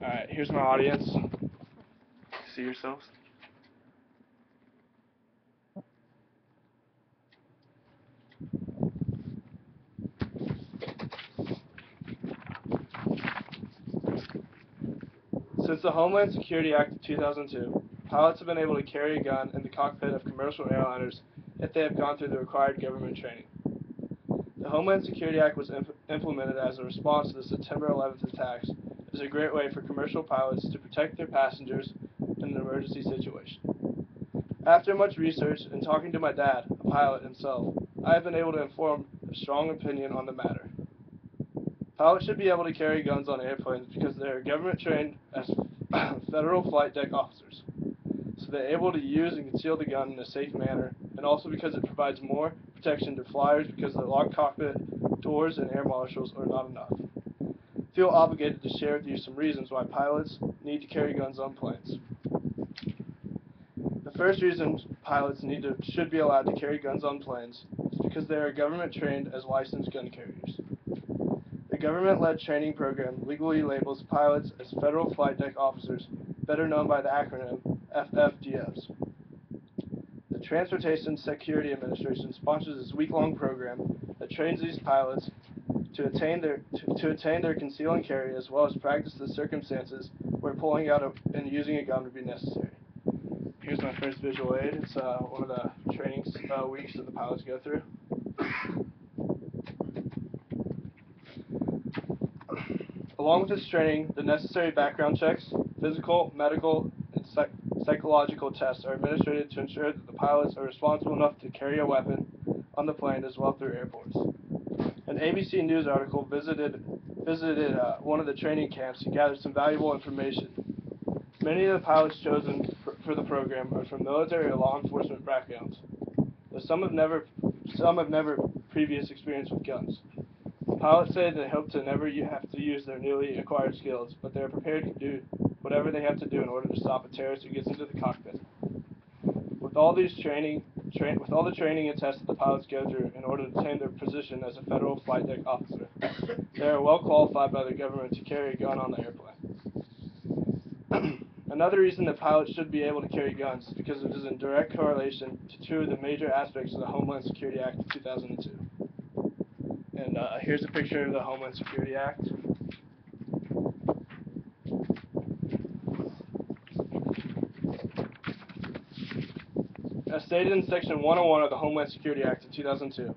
Alright, here's my audience. See yourselves? Since the Homeland Security Act of 2002, pilots have been able to carry a gun in the cockpit of commercial airliners if they have gone through the required government training. The Homeland Security Act was implemented as a response to the September 11th attacks. It is a great way for commercial pilots to protect their passengers in an emergency situation. After much research and talking to my dad, a pilot himself, I have been able to form a strong opinion on the matter. Pilots should be able to carry guns on airplanes because they are government trained as federal flight deck officers, so they're able to use and conceal the gun in a safe manner, and also because it provides more protection to flyers because the locked cockpit doors and air marshals are not enough. I feel obligated to share with you some reasons why pilots need to carry guns on planes. The first reason pilots should be allowed to carry guns on planes is because they are government trained as licensed gun carriers. The government-led training program legally labels pilots as Federal Flight Deck Officers, better known by the acronym FFDOs. The Transportation Security Administration sponsors this week-long program that trains these pilots to attain their conceal and carry, as well as practice the circumstances where pulling out and using a gun would be necessary. Here's my first visual aid. It's one of the training weeks that the pilots go through. Along with this training, the necessary background checks, physical, medical, and psychological tests are administered to ensure that the pilots are responsible enough to carry a weapon on the plane as well through airports. An ABC News article visited one of the training camps and gathered some valuable information. Many of the pilots chosen for the program are from military or law enforcement backgrounds, but some have never previous experience with guns. Pilots say they hope to never have to use their newly acquired skills, but they are prepared to do whatever they have to do in order to stop a terrorist who gets into the cockpit. With all the training and tests that the pilots go through in order to obtain their position as a federal flight deck officer, they are well qualified by the government to carry a gun on the airplane. Another reason that pilots should be able to carry guns is because it is in direct correlation to two of the major aspects of the Homeland Security Act of 2002. And here's a picture of the Homeland Security Act. As stated in Section 101 of the Homeland Security Act of 2002,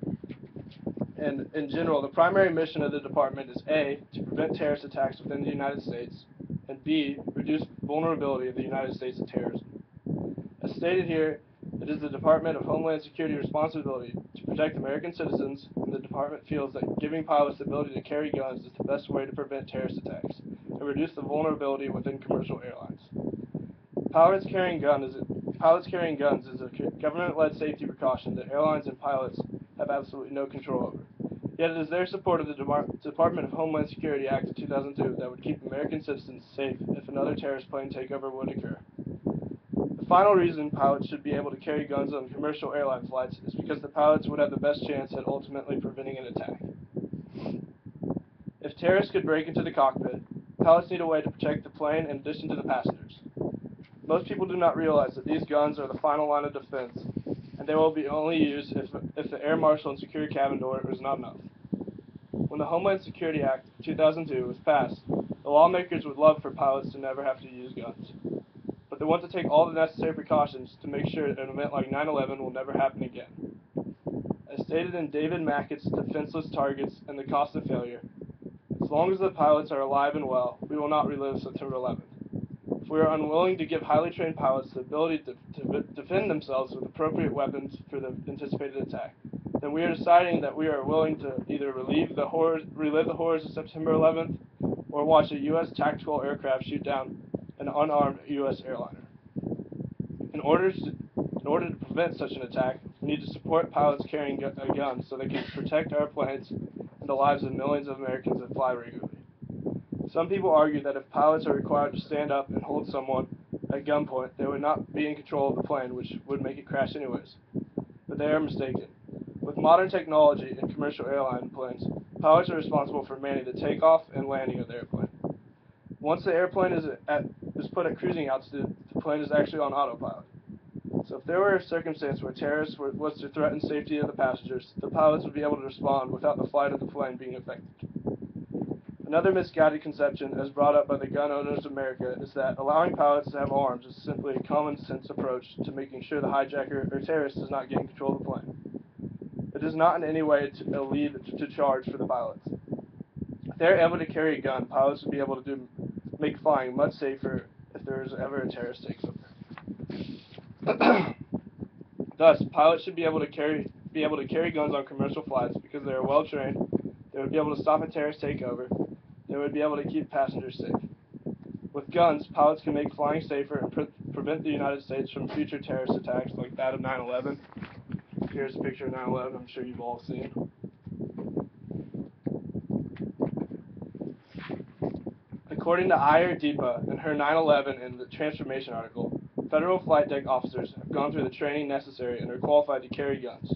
and in general, the primary mission of the department is A, to prevent terrorist attacks within the United States, and B, reduce vulnerability of the United States to terrorism. As stated here, it is the Department of Homeland Security responsibility to protect American citizens, and the department feels that giving pilots the ability to carry guns is the best way to prevent terrorist attacks and reduce the vulnerability within commercial airlines. Pilots carrying guns is a government-led safety precaution that airlines and pilots have absolutely no control over. Yet it is their support of the Department of Homeland Security Act of 2002 that would keep American citizens safe if another terrorist plane takeover would occur. The final reason pilots should be able to carry guns on commercial airline flights is because the pilots would have the best chance at ultimately preventing an attack. If terrorists could break into the cockpit, pilots need a way to protect the plane in addition to the passengers. Most people do not realize that these guns are the final line of defense, and they will be only used if the air marshal and secure cabin door is not enough. When the Homeland Security Act of 2002 was passed, the lawmakers would love for pilots to never have to use guns. But they want to take all the necessary precautions to make sure that an event like 9/11 will never happen again. As stated in David Mackett's Defenseless Targets and the Cost of Failure, as long as the pilots are alive and well, we will not relive September 11th. If we are unwilling to give highly trained pilots the ability to defend themselves with appropriate weapons for the anticipated attack, then we are deciding that we are willing to either relive the horrors of September 11th or watch a U.S. tactical aircraft shoot down an unarmed U.S. airliner. In order to prevent such an attack, we need to support pilots carrying a gun so they can protect our planes and the lives of millions of Americans that fly regularly. Some people argue that if pilots are required to stand up and hold someone at gunpoint, they would not be in control of the plane, which would make it crash anyways. But they are mistaken. With modern technology in commercial airline planes, pilots are responsible for manning the takeoff and landing of the airplane. Once the airplane is put at cruising altitude, the plane is actually on autopilot. So if there were a circumstance where terrorists was to threaten safety of the passengers, the pilots would be able to respond without the flight of the plane being affected. Another misguided conception, as brought up by the Gun Owners of America, is that allowing pilots to have arms is simply a common sense approach to making sure the hijacker or terrorist does not gain control of the plane. It is not in any way a lead to charge for the pilots. If they are able to carry a gun, pilots would be able to make flying much safer if there is ever a terrorist takeover. Thus, pilots should be able to carry guns on commercial flights because they are well trained. They would be able to stop a terrorist takeover. They would be able to keep passengers safe. With guns, pilots can make flying safer and prevent the United States from future terrorist attacks like that of 9/11. Here's a picture of 9/11. I'm sure you've all seen. According to Ayer Deepa in her 9/11 in the Transformation article, federal flight deck officers have gone through the training necessary and are qualified to carry guns.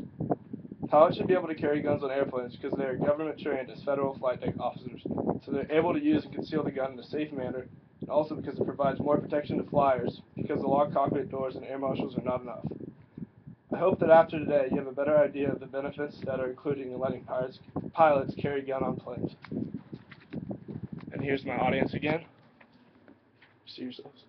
Pilots should be able to carry guns on airplanes because they are government trained as federal flight deck officers, so they're able to use and conceal the gun in a safe manner, and also because it provides more protection to flyers because the locked cockpit doors and air marshals are not enough. I hope that after today you have a better idea of the benefits that are included in letting pilots carry a gun on planes. And here's my audience again. See yourselves.